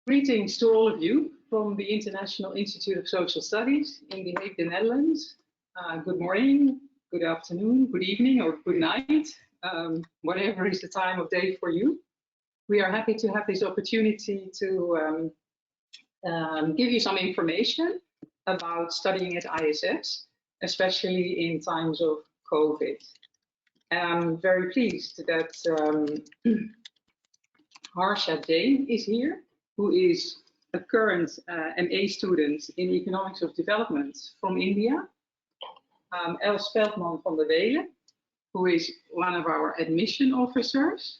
Greetings to all of you from the International Institute of Social Studies in The Hague, the Netherlands. Good morning, good afternoon, good evening, or good night, whatever is the time of day for you. We are happy to have this opportunity to give you some information about studying at ISS, especially in times of COVID. I'm very pleased that Harsha Jain is here, who is a current MA student in Economics of Development from India. Els Veldman van der Welen, who is one of our admission officers.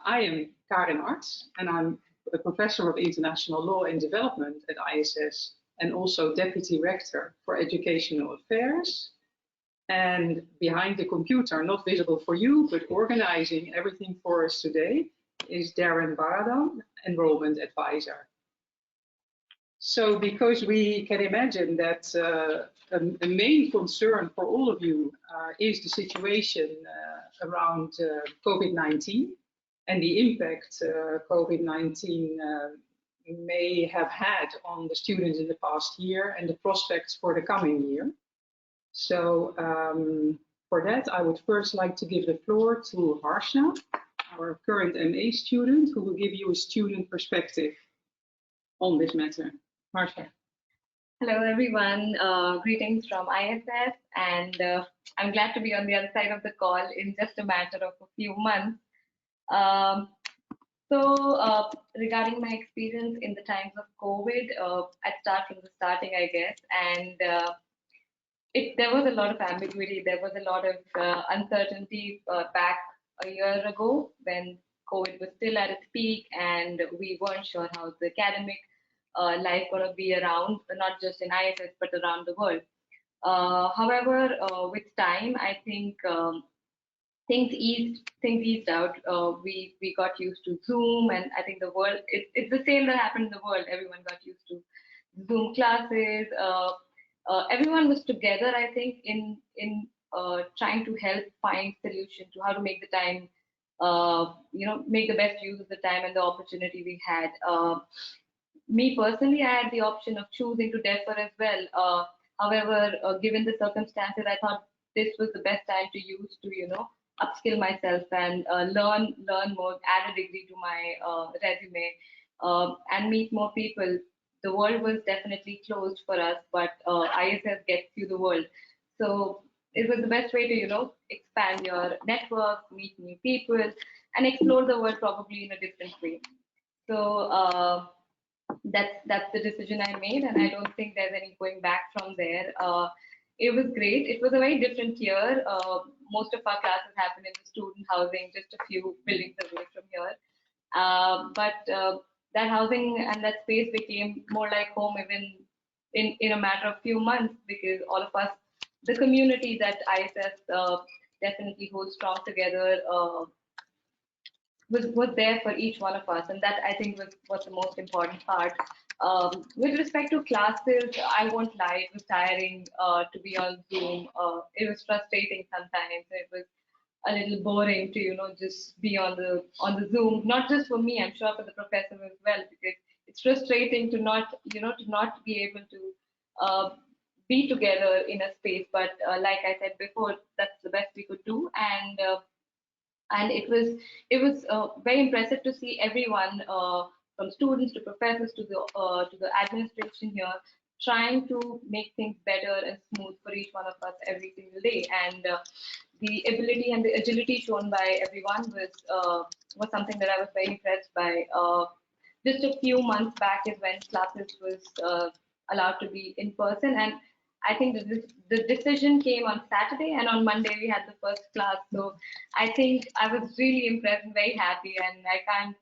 I am Karin Arts, and I'm a professor of international law and development at ISS, and also deputy rector for educational affairs. And behind the computer, not visible for you, but organizing everything for us today, is Darren Baradam, enrollment advisor. So because we can imagine that a main concern for all of you is the situation around COVID-19 and the impact COVID-19 may have had on the students in the past year and the prospects for the coming year. So for that, I would first like to give the floor to Harsha, our current MA student, who will give you a student perspective on this matter. Harsha. Hello, everyone. Greetings from ISS, and I'm glad to be on the other side of the call in just a matter of a few months. Regarding my experience in the times of COVID, I'd start from the starting, I guess, and there was a lot of ambiguity. There was a lot of uncertainty back a year ago when COVID was still at its peak and we weren't sure how the academic life going to be around, not just in ISS, but around the world. However, with time, I think things eased out. We got used to Zoom, and I think the world, it's the same that happened in the world. Everyone got used to Zoom classes. Everyone was together, I think, in trying to help find solution to how to make the time, make the best use of the time and the opportunity we had. Me personally, I had the option of choosing to defer as well. However, given the circumstances, I thought this was the best time to use to, upskill myself and learn more, add a degree to my resume, and meet more people. The world was definitely closed for us, but ISS gets you the world. So it was the best way to, expand your network, meet new people, and explore the world probably in a different way. So that's the decision I made, and I don't think there's any going back from there. It was great. It was a very different year. Most of our classes happened in the student housing, just a few buildings away from here. But that housing and that space became more like home even in a matter of few months, because all of us, the community that ISS definitely holds strong together, was there for each one of us, and that I think was the most important part. With respect to classes, I won't lie, it was tiring to be on Zoom. It was frustrating sometimes. It was a little boring to just be on the Zoom. Not just for me, I'm sure for the professor as well, because it's frustrating to not be able to be together in a space. But like I said before, that's the best we could do, and it was very impressive to see everyone, from students to professors to the administration here, trying to make things better and smooth for each one of us every single day. And the ability and the agility shown by everyone was something that I was very impressed by. Just a few months back is when classes was allowed to be in person, and I think the decision came on Saturday, and on Monday we had the first class. So I think I was really impressed and very happy, and I can't.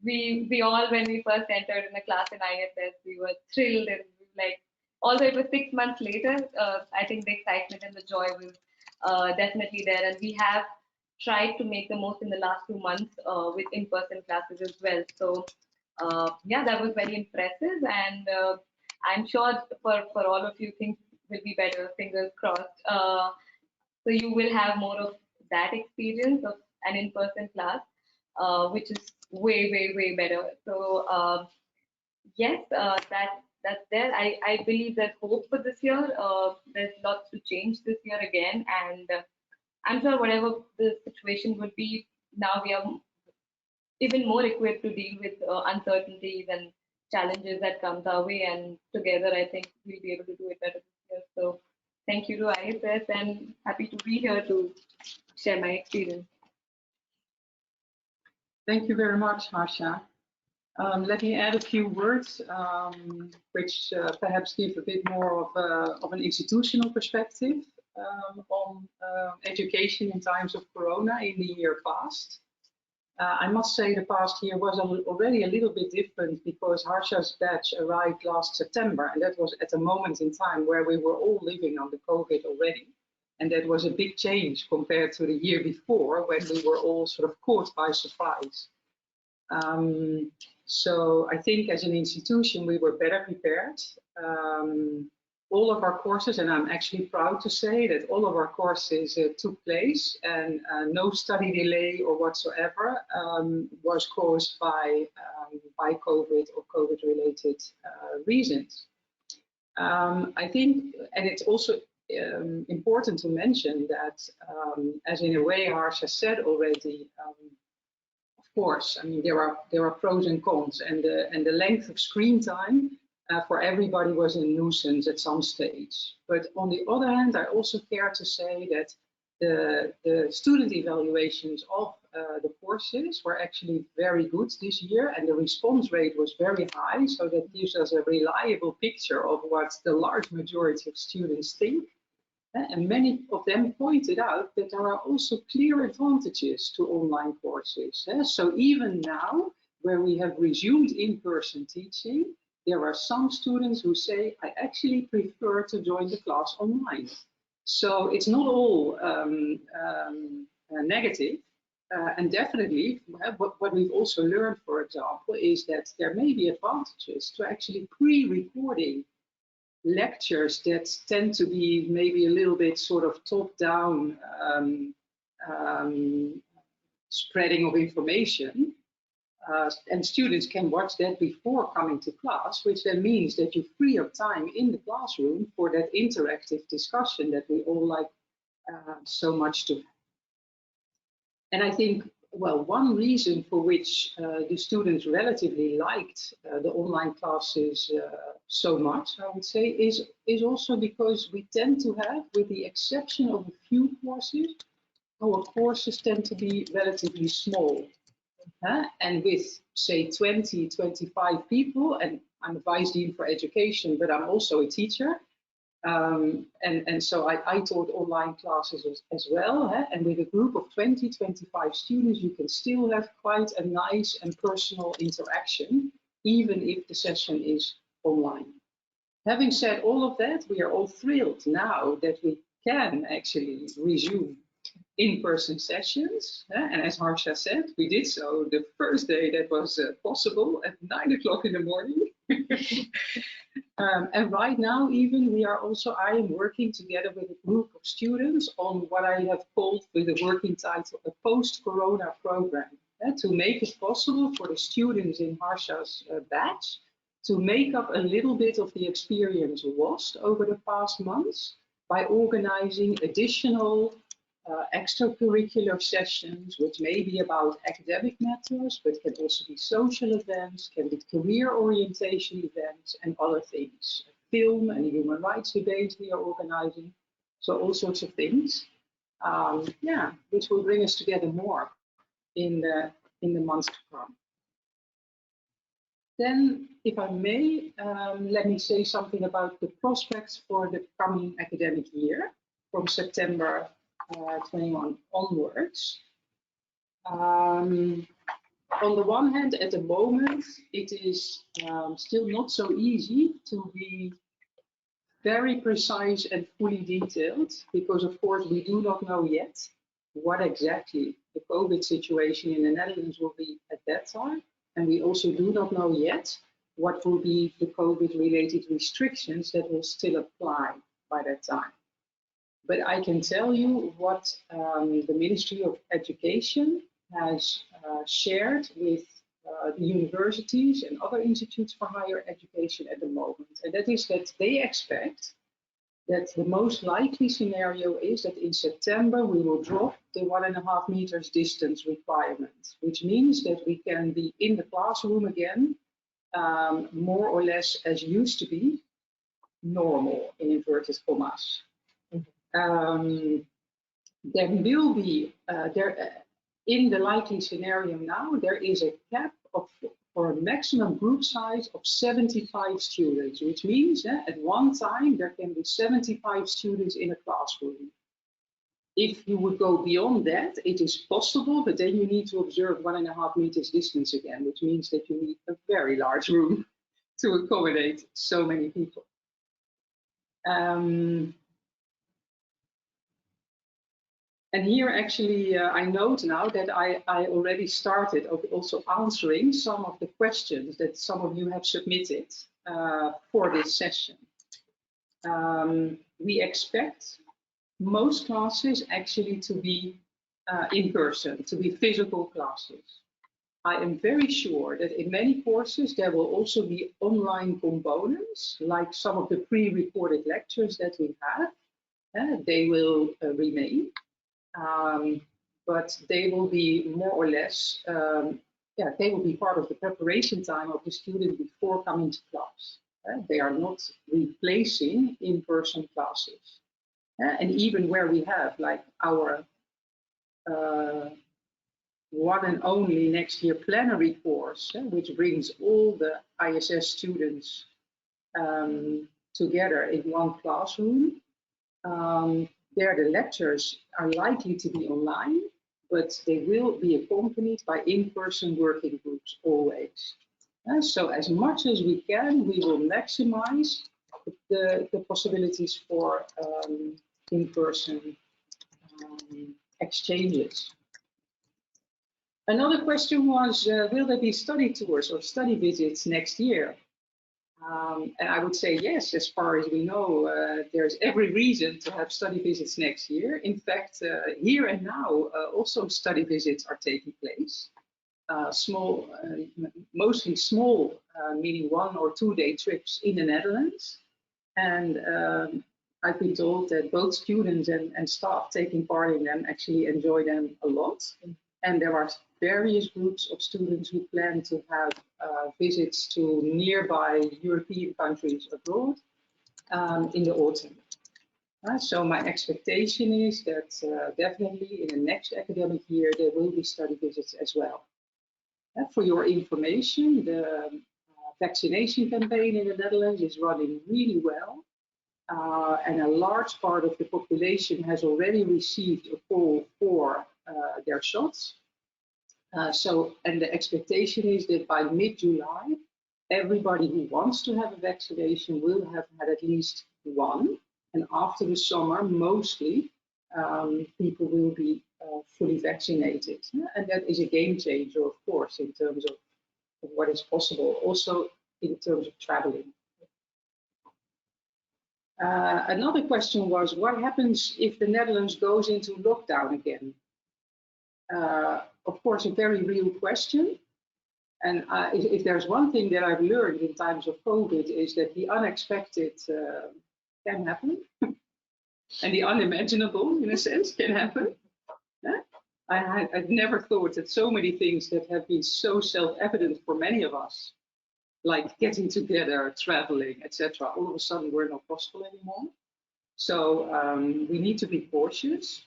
We all, when we first entered in a class in ISS, we were thrilled, and like, although it was 6 months later, I think the excitement and the joy was definitely there, and we have tried to make the most in the last 2 months with in-person classes as well. So yeah, that was very impressive, and I'm sure for all of you, things will be better, fingers crossed. So you will have more of that experience of an in-person class, which is way better. So yes, that's there. I believe there's hope for this year. There's lots to change this year again, and I'm sure whatever the situation would be, now we are even more equipped to deal with uncertainties and challenges that comes our way. And together, I think we'll be able to do it better this year. So thank you to ISS, and happy to be here to share my experience. Thank you very much, Harsha. Let me add a few words, which perhaps give a bit more of an institutional perspective on education in times of Corona in the year past. I must say the past year was already a little bit different because Harsha's batch arrived last September, and that was at a moment in time where we were all living under COVID already. And that was a big change compared to the year before when we were all sort of caught by surprise. So I think as an institution, we were better prepared. All of our courses, and I'm actually proud to say that all of our courses took place, and no study delay or whatsoever was caused by COVID or COVID-related reasons. I think, and it's also important to mention that, as in a way Harsha said already, of course, I mean there are pros and cons, and the length of screen time for everybody was a nuisance at some stage. But on the other hand, I also care to say that the student evaluations of the courses were actually very good this year, and the response rate was very high, so that gives us a reliable picture of what the large majority of students think. And many of them pointed out that there are also clear advantages to online courses. So even now, where we have resumed in-person teaching, there are some students who say, I actually prefer to join the class online. So it's not all negative. And definitely, what we've also learned, for example, is that there may be advantages to actually pre-recording lectures that tend to be maybe a little bit sort of top-down spreading of information. And students can watch that before coming to class, which then means that you free up time in the classroom for that interactive discussion that we all like so much to have. And I think, well, one reason for which the students relatively liked the online classes so much, I would say, is also because we tend to have, with the exception of a few courses, our courses tend to be relatively small. And with, say, 20, 25 people, and I'm a Vice Dean for Education, but I'm also a teacher. And so I taught online classes as well. And with a group of 20, 25 students, you can still have quite a nice and personal interaction, even if the session is online. Having said all of that, we are all thrilled now that we can actually resume in-person sessions. And as Harsha said, we did so the first day that was possible at 9 o'clock in the morning. And right now, even I am working together with a group of students on what I have called, with the working title, a post-corona program, to make it possible for the students in Harsha's batch to make up a little bit of the experience lost over the past months by organizing additional extracurricular sessions, which may be about academic matters, but can also be social events, can be career orientation events, and other things. Film and human rights debates we are organizing. So all sorts of things, which will bring us together more in the months to come. Then, if I may, let me say something about the prospects for the coming academic year from September 21 onwards. On the one hand, at the moment, it is still not so easy to be very precise and fully detailed, because of course we do not know yet what exactly the COVID situation in the Netherlands will be at that time. And we also do not know yet what will be the COVID-related restrictions that will still apply by that time. But I can tell you what the Ministry of Education has shared with universities and other institutes for higher education at the moment. And that is that they expect that the most likely scenario is that in September we will drop the 1.5 meters distance requirement, which means that we can be in the classroom again, more or less as used to be normal, in inverted commas. There will be, in the likely scenario now, there is a cap for a maximum group size of 75 students, which means at one time there can be 75 students in a classroom. If you would go beyond that, it is possible, but then you need to observe 1.5 meters distance again, which means that you need a very large room to accommodate so many people. And here actually I note now that I already started also answering some of the questions that some of you have submitted for this session. We expect most classes actually to be in person, to be physical classes. I am very sure that in many courses there will also be online components, like some of the pre-recorded lectures that we have. They will remain. But they will be more or less, they will be part of the preparation time of the student before coming to class. They are not replacing in-person classes. And even where we have like our one and only next year plenary course, which brings all the ISS students together in one classroom, there the lectures are likely to be online, but they will be accompanied by in-person working groups always. So as much as we can, we will maximize the possibilities for in-person exchanges. Another question was, will there be study tours or study visits next year? And I would say yes, as far as we know, there's every reason to have study visits next year. In fact, here and now, also study visits are taking place. Small, mostly small, meaning 1 or 2 day trips in the Netherlands. And I've been told that both students and staff taking part in them actually enjoy them a lot. And there are various groups of students who plan to have visits to nearby European countries abroad in the autumn. So my expectation is that definitely in the next academic year there will be study visits as well. For your information, the vaccination campaign in the Netherlands is running really well. And a large part of the population has already received a call for their shots. And the expectation is that by mid-July, everybody who wants to have a vaccination will have had at least one. And after the summer, mostly people will be fully vaccinated. And that is a game changer, of course, in terms of what is possible, also in terms of traveling. Another question was, what happens if the Netherlands goes into lockdown again? Of course, a very real question. And if there's one thing that I've learned in times of COVID is that the unexpected can happen. And the unimaginable, in a sense, can happen. I've never thought that so many things that have been so self-evident for many of us, like getting together, traveling, etc., all of a sudden were not possible anymore. So we need to be cautious.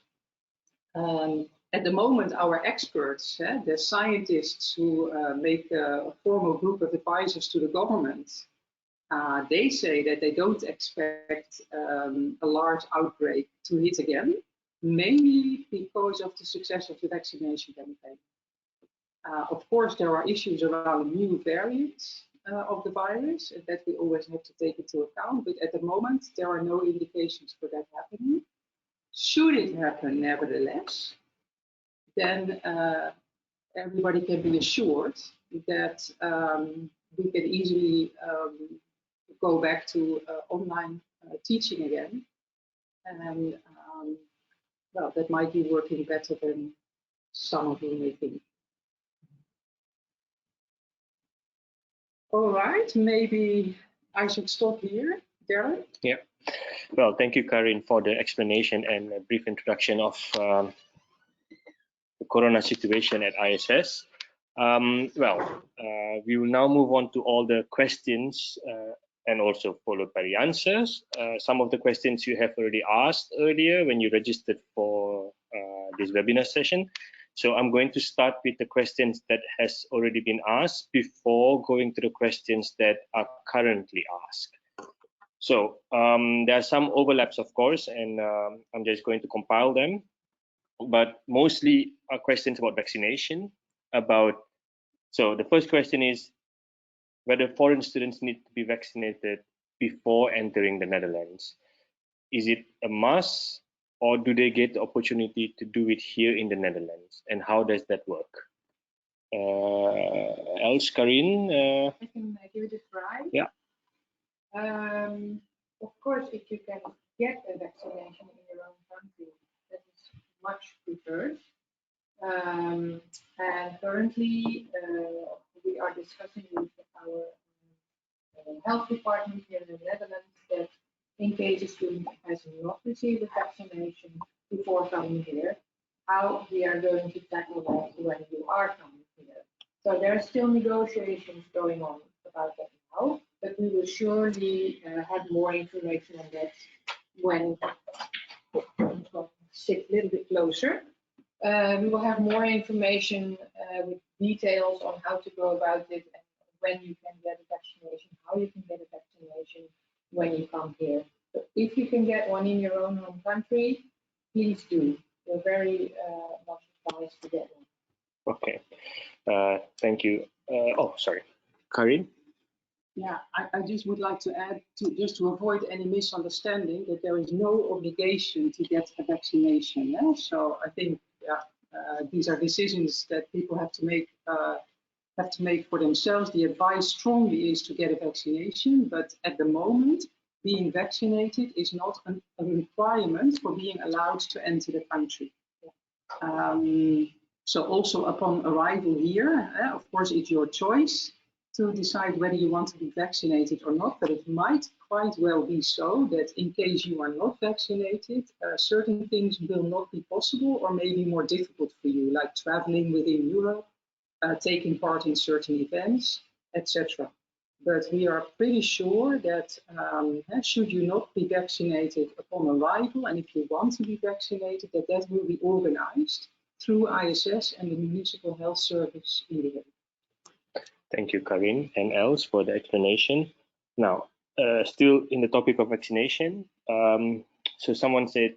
At the moment, our experts, the scientists who make a formal group of advisors to the government, they say that they don't expect a large outbreak to hit again, mainly because of the success of the vaccination campaign. Of course, there are issues around new variants of the virus that we always have to take into account, but at the moment, there are no indications for that happening. Should it happen, nevertheless, then everybody can be assured that we can easily go back to online teaching again. And well, that might be working better than some of you may think. All right, maybe I should stop here, Darren. Yeah. Well, thank you, Karin, for the explanation and a brief introduction of the corona situation at ISS. We will now move on to all the questions and also followed by the answers. Some of the questions you have already asked earlier when you registered for this webinar session. So I'm going to start with the questions that has already been asked before going to the questions that are currently asked. So there are some overlaps, of course, and I'm just going to compile them. But mostly are questions about vaccination. So the first question is whether foreign students need to be vaccinated before entering the Netherlands. Is it a must, or do they get the opportunity to do it here in the Netherlands? And how does that work? Else, Karin? I can give it a try. Yeah. Of course, if you can get a vaccination in your own country, that is much preferred. And currently, we are discussing with our health department here in the Netherlands that in case a student has not received a vaccination before coming here, how we are going to tackle that when you are coming here. So there are still negotiations going on about that now, but we will surely have more information on that when we'll sit a little bit closer. We will have more information with details on how to go about it and when you can get a vaccination, how you can get a vaccination when you come here. So if you can get one in your own home country, please do. We're very much advised to get one. Okay, thank you. Sorry, Karin? Yeah, I just would like to add, just to avoid any misunderstanding, that there is no obligation to get a vaccination. Yeah? So I think these are decisions that people have to make for themselves. The advice strongly is to get a vaccination, but at the moment, being vaccinated is not a requirement for being allowed to enter the country. So also upon arrival here, of course, it's your choice to decide whether you want to be vaccinated or not, but it might quite well be so that in case you are not vaccinated, certain things will not be possible or maybe more difficult for you, like traveling within Europe, taking part in certain events, etc. But we are pretty sure that should you not be vaccinated upon arrival, and if you want to be vaccinated, that will be organized through ISS and the Municipal Health Service in the area. Thank you, Karin and Els, for the explanation. Now, still in the topic of vaccination, so someone said,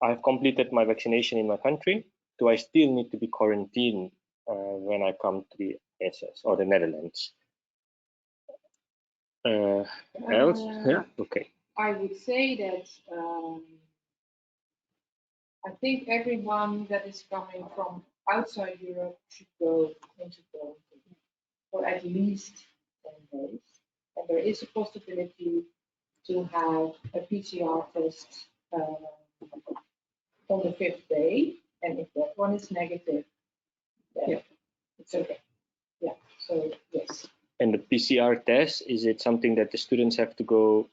I've completed my vaccination in my country. Do I still need to be quarantined when I come to the ISS or the Netherlands? Els? Yeah, okay. I would say that I think everyone that is coming from outside Europe should go into quarantine for at least 10 days. And there is a possibility to have a PCR test on the 5th day. And if that one is negative, then it's okay. Yeah, so yes. And the PCR test, is it something that the students have to go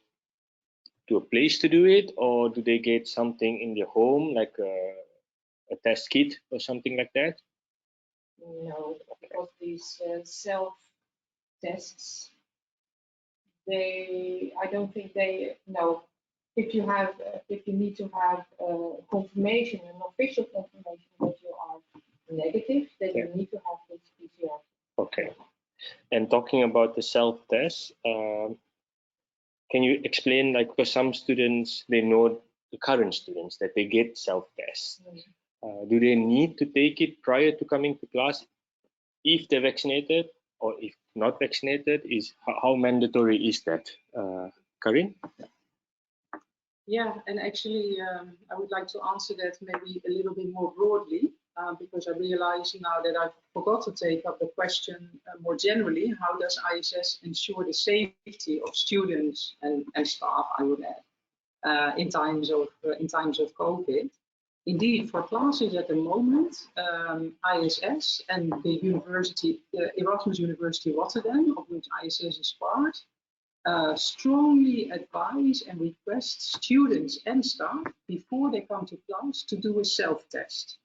to a place to do it, or do they get something in their home, like a test kit or something like that? No, because these self-tests, I don't think no. If you need to have confirmation, an official confirmation that you are negative, then you need to have this PCR. Okay. And talking about the self-test, can you explain, like, because some students, they know, the current students, that they get self-tests. Do they need to take it prior to coming to class if they're vaccinated, or if not vaccinated? How mandatory is that? Karin? Yeah, and actually, I would like to answer that maybe a little bit more broadly, because I realize now that I forgot to take up the question more generally. How does ISS ensure the safety of students and staff, I would add, in times of COVID? Indeed, for classes at the moment, ISS and the university, Erasmus University Rotterdam, of which ISS is part, strongly advise and request students and staff before they come to class to do a self-test.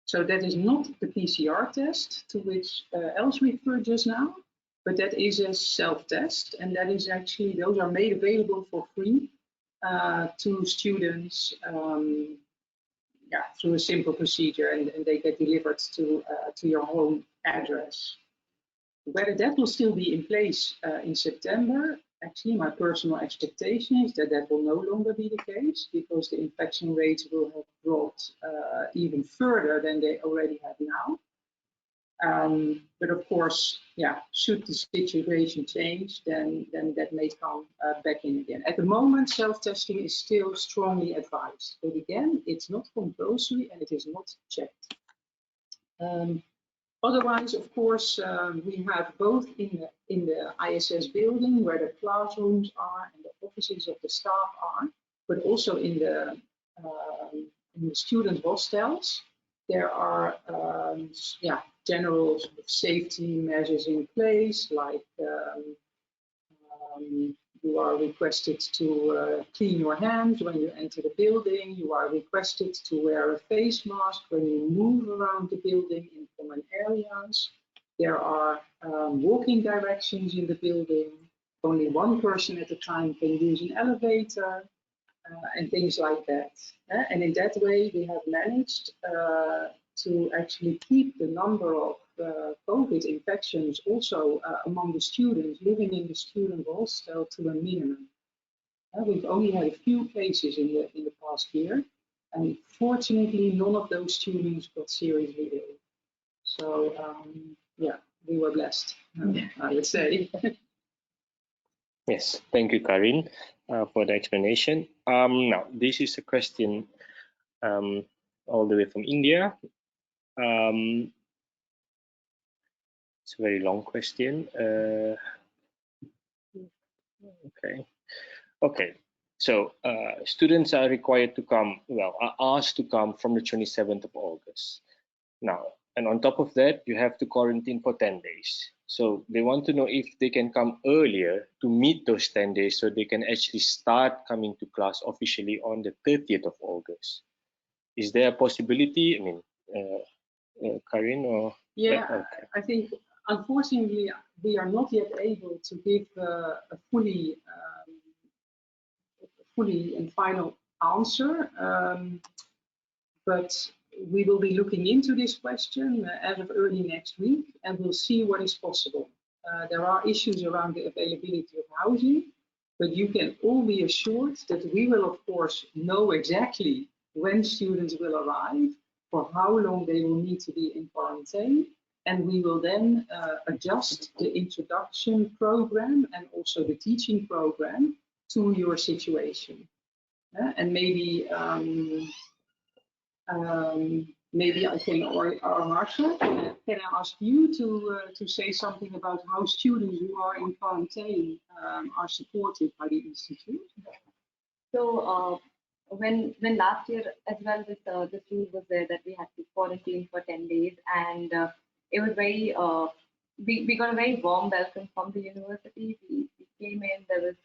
So that is not the PCR test to which Els referred just now, but that is a self-test, and that is actually, those are made available for free to students through a simple procedure, and they get delivered to your home address. Whether that will still be in place in September, actually my personal expectation is that that will no longer be the case, because the infection rates will have dropped even further than they already have now. But of course, should the situation change, then that may come back in again. At the moment, self-testing is still strongly advised, but again, it's not compulsory and it is not checked. Otherwise, of course, we have both in the ISS building, where the classrooms are and the offices of the staff are, but also in the student hostels, there are general safety measures in place, like you are requested to clean your hands when you enter the building. You are requested to wear a face mask when you move around the building in common areas. There are walking directions in the building. Only one person at a time can use an elevator, and things like that. And in that way, we have managed to actually keep the number of COVID infections also among the students living in the student hostel to a minimum. We've only had a few cases in the past year, and fortunately, none of those students got seriously ill. So we were blessed, I would say. Yes, thank you, Karin, for the explanation. Now, this is a question all the way from India. It's a very long question. Okay. So students are required to come, are asked to come from the 27th of August. Now, and on top of that, you have to quarantine for 10 days. So they want to know if they can come earlier to meet those 10 days so they can actually start coming to class officially on the 30th of August. Is there a possibility? I mean, Karin or? Yeah, okay. I think unfortunately we are not yet able to give a fully and final answer, but we will be looking into this question as of early next week, and we'll see what is possible. There are issues around the availability of housing, but you can all be assured that we will, of course, know exactly when students will arrive, for how long they will need to be in quarantine, and we will then adjust the introduction program and also the teaching program to your situation. And maybe maybe I can, or Marcel, can I ask you to say something about how students who are in quarantine are supported by the institute? So when last year as well, this rule was there that we had to quarantine for 10 days, and it was very we got a very warm welcome from the university. We came in. There was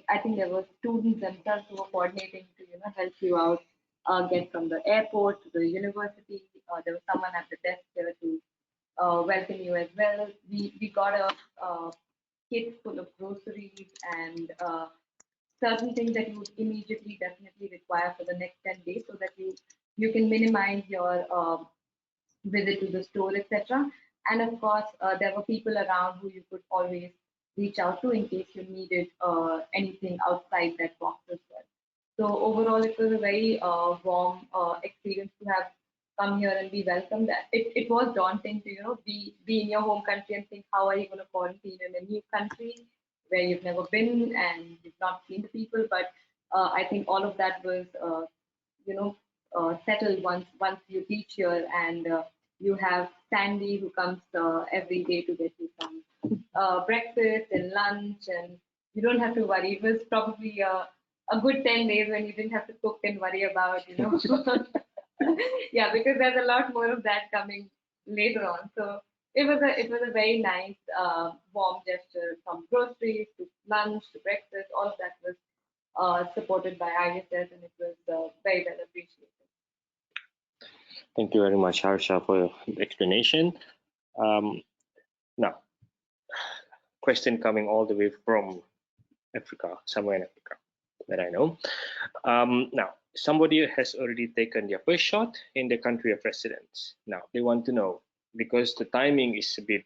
I think there were students themselves who were coordinating to help you out. Get from the airport to the university. There was someone at the desk there to welcome you as well. We got a kit full of groceries and certain things that you would immediately definitely require for the next 10 days, so that you can minimize your visit to the store, etc. And of course, there were people around who you could always reach out to in case you needed anything outside that box as well. So overall, it was a very warm experience to have come here and be welcomed. It was daunting to be in your home country and think, how are you going to quarantine in a new country where you've never been and you've not seen the people. But I think all of that was settled once you reach here, and you have Sandy who comes every day to get you some breakfast and lunch, and you don't have to worry. It was probably a good 10 days when you didn't have to cook and worry about, you know. Yeah, because there's a lot more of that coming later on. So it was a very nice warm gesture, from groceries to lunch to breakfast. All of that was supported by ISS, and it was very well appreciated. Thank you very much, Harsha, for the explanation. Now, question coming all the way from Africa, somewhere in Africa that I know. Now, somebody has already taken their first shot in the country of residence. Now, they want to know, because the timing is a bit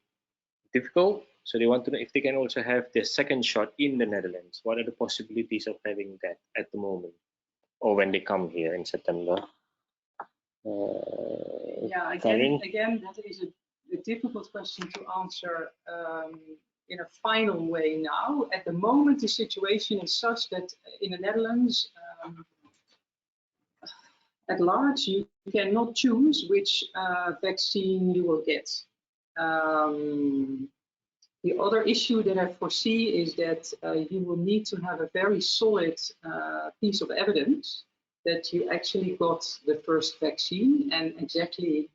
difficult, so they want to know if they can also have their second shot in the Netherlands. What are the possibilities of having that at the moment, or when they come here in September? Yeah, Karin? again, that is a difficult question to answer in a final way now. At the moment, the situation is such that in the Netherlands, at large, you cannot choose which vaccine you will get. The other issue that I foresee is that you will need to have a very solid piece of evidence that you actually got the first vaccine and exactly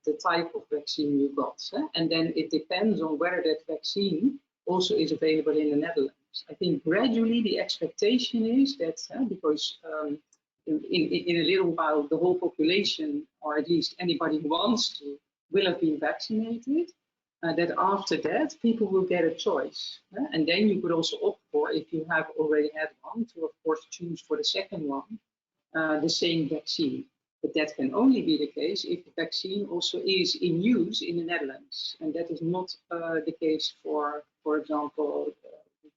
the type of vaccine you got. And then it depends on whether that vaccine also is available in the Netherlands. I think gradually the expectation is that because in a little while the whole population, or at least anybody who wants to, will have been vaccinated. That after that, people will get a choice. And then you could also opt for, if you have already had one, to of course choose for the second one, the same vaccine. But that can only be the case if the vaccine also is in use in the Netherlands. And that is not the case for example,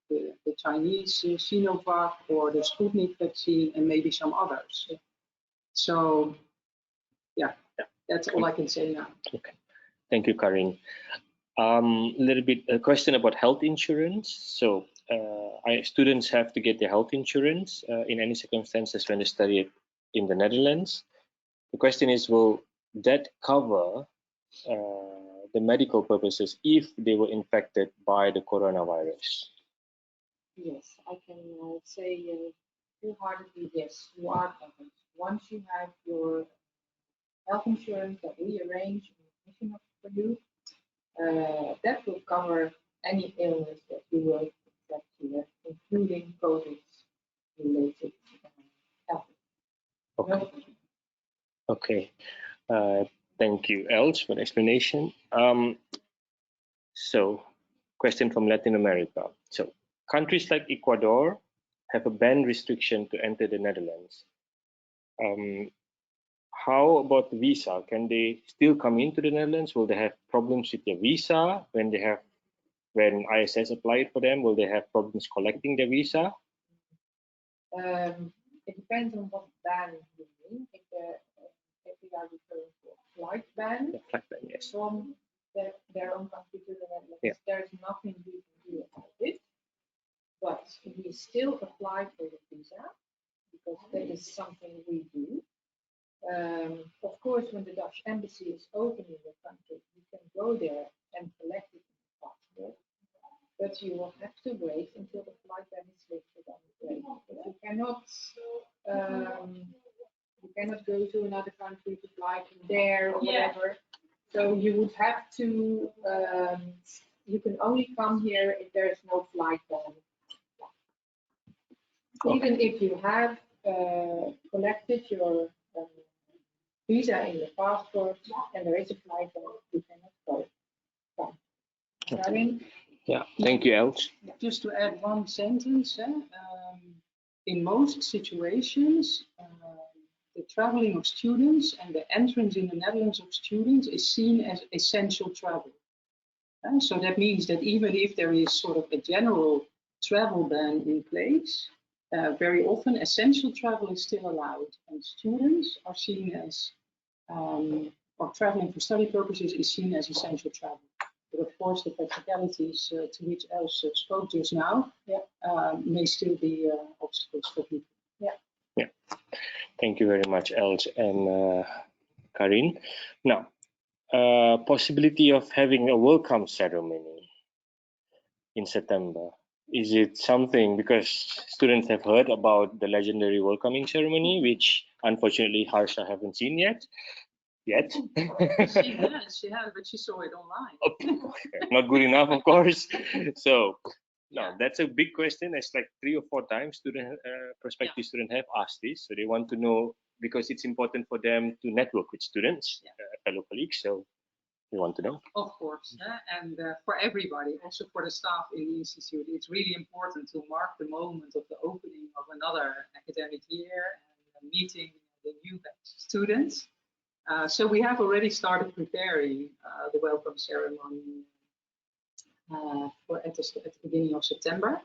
the Chinese Sinovac or the Sputnik vaccine and maybe some others. So, yeah, that's all I can say now. Okay, thank you, Karin. A little bit a question about health insurance. So students have to get their health insurance in any circumstances when they study in the Netherlands. The question is, will that cover the medical purposes if they were infected by the coronavirus? Yes, I can say wholeheartedly yes, you are covered. Once you have your health insurance that we arrange for you, that will cover any illness that you will contract here, including COVID-related health. Okay. Okay. Thank you, Els, for the explanation. So, question from Latin America. So, countries like Ecuador have a ban restriction to enter the Netherlands. How about the visa? Can they still come into the Netherlands? Will they have problems with their visa when ISS applied for them? Will they have problems collecting their visa? It depends on what ban you mean. If we are referring to a flight ban, Yes. From their own country to the Netherlands, Yeah. There's nothing we can do about it. But we still apply for the visa because that is something we do. Of course, when the Dutch embassy is open in your country, you can go there and collect it in the passport. But you will have to wait until the flight ban is lifted on the plane. But you cannot go to another country to fly from there or whatever. So you would have to. You can only come here if there is no flight ban. Okay. Even if you have collected your visa in your passport and there is a flight ban, you cannot go. Karin? Yeah, thank you, Els. Just to add one sentence, in most situations, the traveling of students and the entrance in the Netherlands of students is seen as essential travel. So that means that even if there is sort of a general travel ban in place, very often essential travel is still allowed, and students are seen as, or traveling for study purposes is seen as essential travel. But of course, the practicalities to which Els spoke just now may still be obstacles for people. Yeah. Thank you very much, Els and Karin. Now, possibility of having a welcome ceremony in September. Is it something because students have heard about the legendary welcoming ceremony, which unfortunately Harsha haven't seen yet? She has, but she saw it online. Not good enough, of course. So no, Yeah. that's a big question. It's like 3 or 4 times prospective students have asked this, so they want to know because it's important for them to network with students, fellow colleagues. So they want to know. Of course, and for everybody, also for the staff in the institute, it's really important to mark the moment of the opening of another academic year and meeting the new batch students. So we have already started preparing the welcome ceremony at the beginning of September.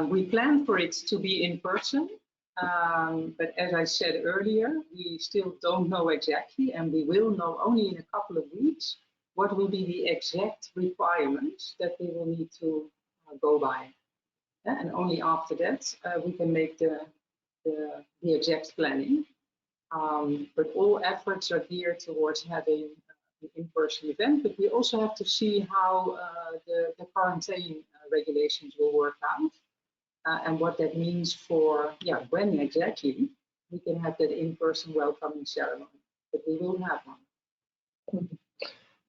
We plan for it to be in person, but as I said earlier, we still don't know exactly, and we will know only in a couple of weeks what will be the exact requirements that we will need to go by. And only after that we can make the exact planning. But all efforts are geared towards having an in-person event, but we also have to see how the quarantine regulations will work out. And what that means for, when exactly we can have that in-person welcoming ceremony. But we will have one.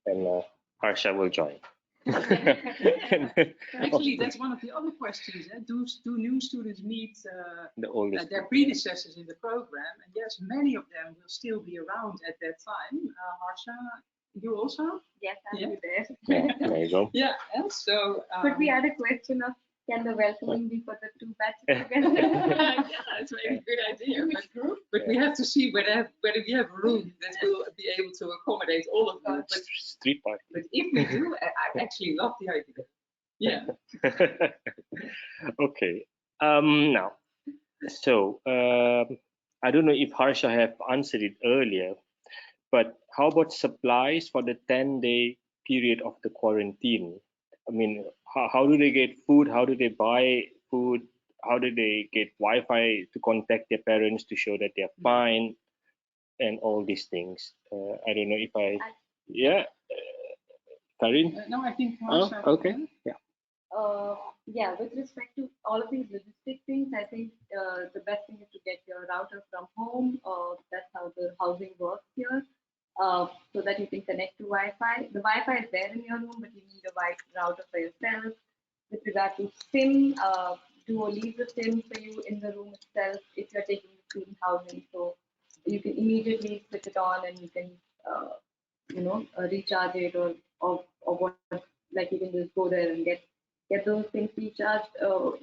And Harsha will join. Actually, that's one of the other questions. Do new students meet their predecessors in the program? And yes, many of them will still be around at that time. Harsha, you also? Yes, I'll be there. Yeah, there you go. Yeah, and so. But we had a question of, can the welcoming be for the 2 batches together? Yeah, that's maybe a good idea. But we have to see whether we have room that will be able to accommodate all of them. But, street party. But if we do, I actually love the idea. Yeah. Okay. Now, so I don't know if Harsha have answered it earlier, but how about supplies for the 10-day period of the quarantine? I mean, how do they get food? How do they buy food? How do they get Wi-Fi to contact their parents to show that they're fine, and all these things? I don't know if Karin? No, I think Harsha. Oh, okay. Yeah. Yeah, with respect to all of these logistic things, I think the best thing is to get your router from home. That's how the housing works here, so that you can connect to Wi-Fi. The Wi-Fi is there in your room, but you need a router for yourself. With regard to SIM, Duo leaves a SIM for you in the room itself if you're taking the student housing, so you can immediately switch it on and you can, recharge it or what. Like you can just go there and get those things recharged.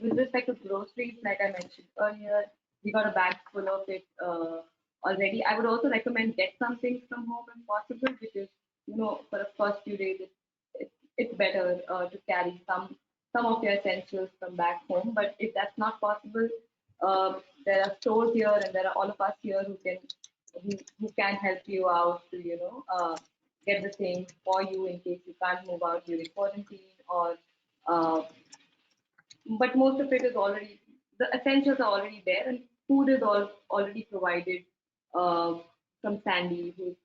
With respect to groceries, like I mentioned earlier, we got a bag full of it already. I would also recommend get some things from home if possible, because for the first few days it's better to carry some of your essentials from back home. But if that's not possible, there are stores here, and there are all of us here who can help you out to get the things for you in case you can't move out during quarantine or. But most of it is already, the essentials are already there, and food is already provided from Sandy, who's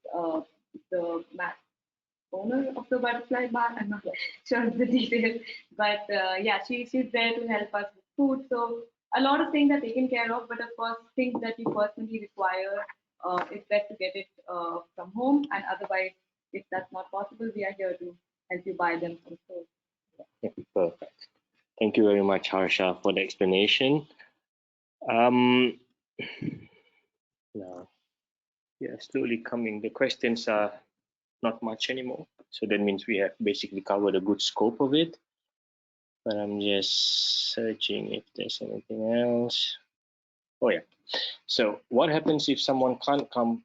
the owner of the butterfly bar. I'm not sure of the details, but she's there to help us with food. So a lot of things are taken care of, but of course, things that you personally require, it's best to get it from home, and otherwise, if that's not possible, we are here to help you buy them from stores. Perfect. Thank you very much, Harsha, for the explanation. Now, slowly coming. The questions are not much anymore, so that means we have basically covered a good scope of it. But I'm just searching if there's anything else. Oh yeah. So what happens if someone can't come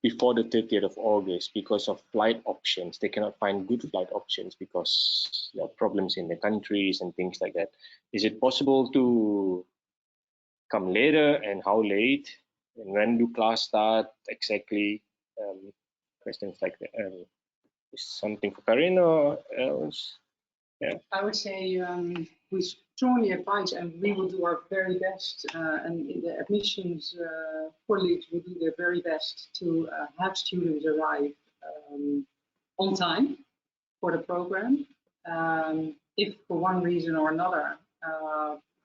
before the 30th of August because of flight options? They cannot find good flight options because there are problems in the countries and things like that. Is it possible to come later, and how late? And when do class start exactly? Questions like that. Is something for Karin or else? Yeah. I would say we strongly advise, and we will do our very best, and the admissions colleagues will do their very best to have students arrive on time for the program. If for one reason or another,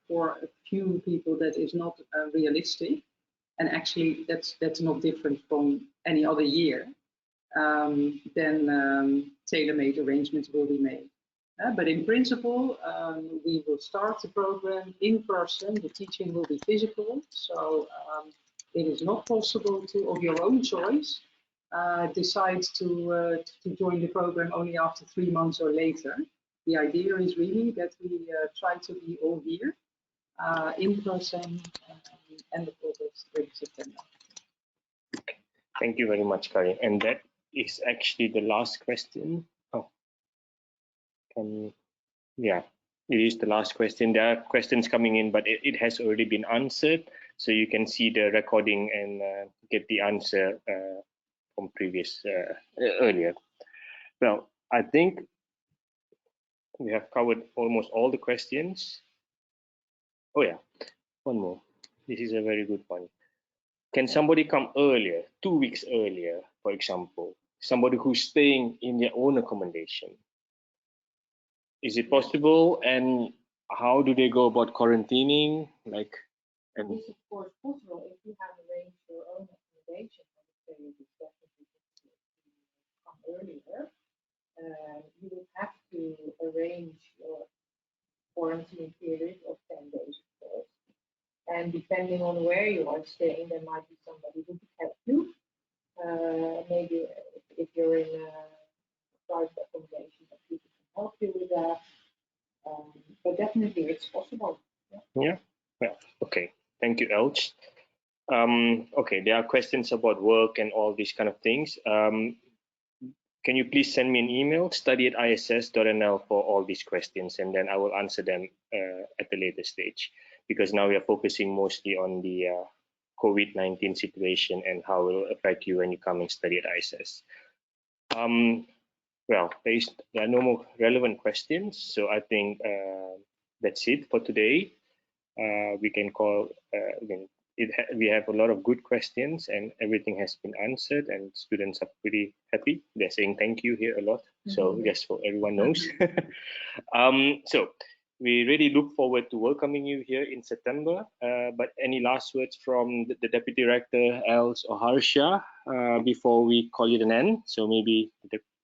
for a few people that is not realistic, and actually that's not different from any other year, then tailor-made arrangements will be made. But in principle, we will start the program in person. The teaching will be physical, so it is not possible to, of your own choice, decide to join the program only after 3 months or later. The idea is really that we try to be all here in person end of August, early September. Thank you very much, Karin. And that is actually the last question. Oh, yeah, it is the last question. There are questions coming in, but it has already been answered. So you can see the recording and get the answer from previous earlier. Well, I think we have covered almost all the questions. Oh yeah, one more. This is a very good one. Can somebody come earlier, 2 weeks earlier, for example? Somebody who's staying in their own accommodation. Is it possible? And how do they go about quarantining? Like, and It is of course possible if you have arranged your own accommodation. I would say it is definitely possible to come earlier. You will have to arrange your quarantine period of 10 days, of course. And depending on where you are staying, there might be somebody who could help you. Maybe if you're in a private accommodation, that people can help you with that. But definitely it's possible. yeah. Okay. Thank you, Elch. Okay, there are questions about work and all these kind of things. Can you please send me an email, study@iss.nl, for all these questions, and then I will answer them at the later stage, because now we are focusing mostly on the COVID-19 situation and how it will affect you when you come and study at ISS. Well, there are no more relevant questions, so I think that's it for today. We can call, we have a lot of good questions and everything has been answered, and students are pretty happy. They're saying thank you here a lot, so just so everyone knows. So we really look forward to welcoming you here in September. But any last words from the Deputy Director, Els or Harsha, before we call it an end? So maybe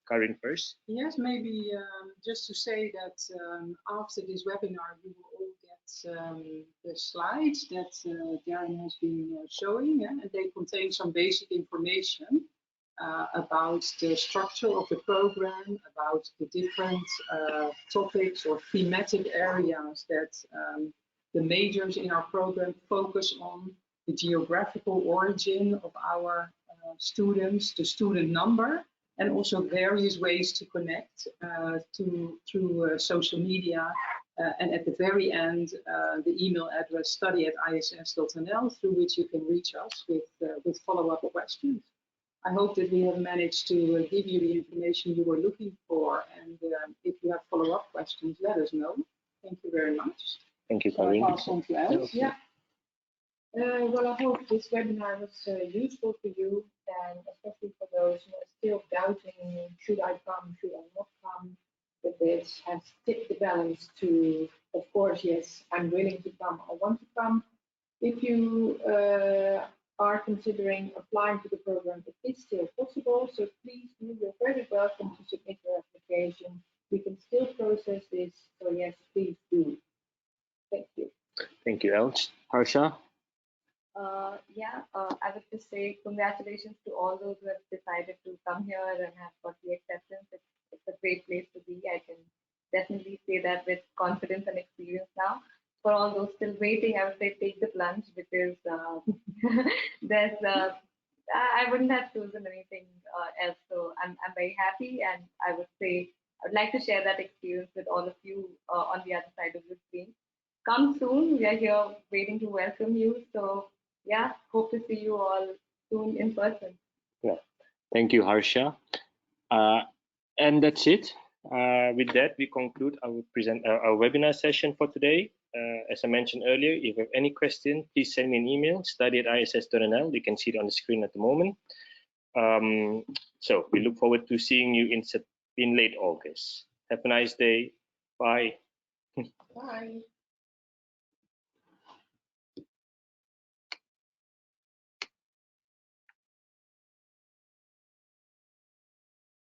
Karin first. Yes, maybe just to say that after this webinar, you will all get the slides that Darren has been showing, and they contain some basic information about the structure of the program, about the different topics or thematic areas that the majors in our program focus on, the geographical origin of our students, the student number, and also various ways to connect through social media. And at the very end, the email address study@iss.nl, through which you can reach us with follow-up questions. I hope that we have managed to give you the information you were looking for. And if you have follow-up questions, let us know. Thank you very much. Thank you, So I Karin. pass on to Els. Yeah. Well, I hope this webinar was useful for you, and especially for those who are still doubting, should I come, should I not come, that this has tipped the balance to, of course, yes, I'm willing to come, I want to come. If you are considering applying to the program, it is still possible, so please, you're very welcome to submit your application. We can still process this, so yes, please do. Thank you. Thank you, Els. Harsha? I would just say congratulations to all those who have decided to come here and have got the acceptance. It's a great place to be. I can definitely say that with confidence and experience now. For all those still waiting, I would say take the plunge, because I wouldn't have chosen anything else. So I'm very happy, and I would like to share that experience with all of you on the other side of the screen. Come soon. We are here waiting to welcome you. So yeah, hope to see you all soon in person. Yeah, thank you, Harsha. And that's it. With that, we conclude our webinar session for today. As I mentioned earlier, if you have any question, please send me an email, study@iss.nl. You can see it on the screen at the moment. So we look forward to seeing you in late August. Have a nice day. Bye. Bye.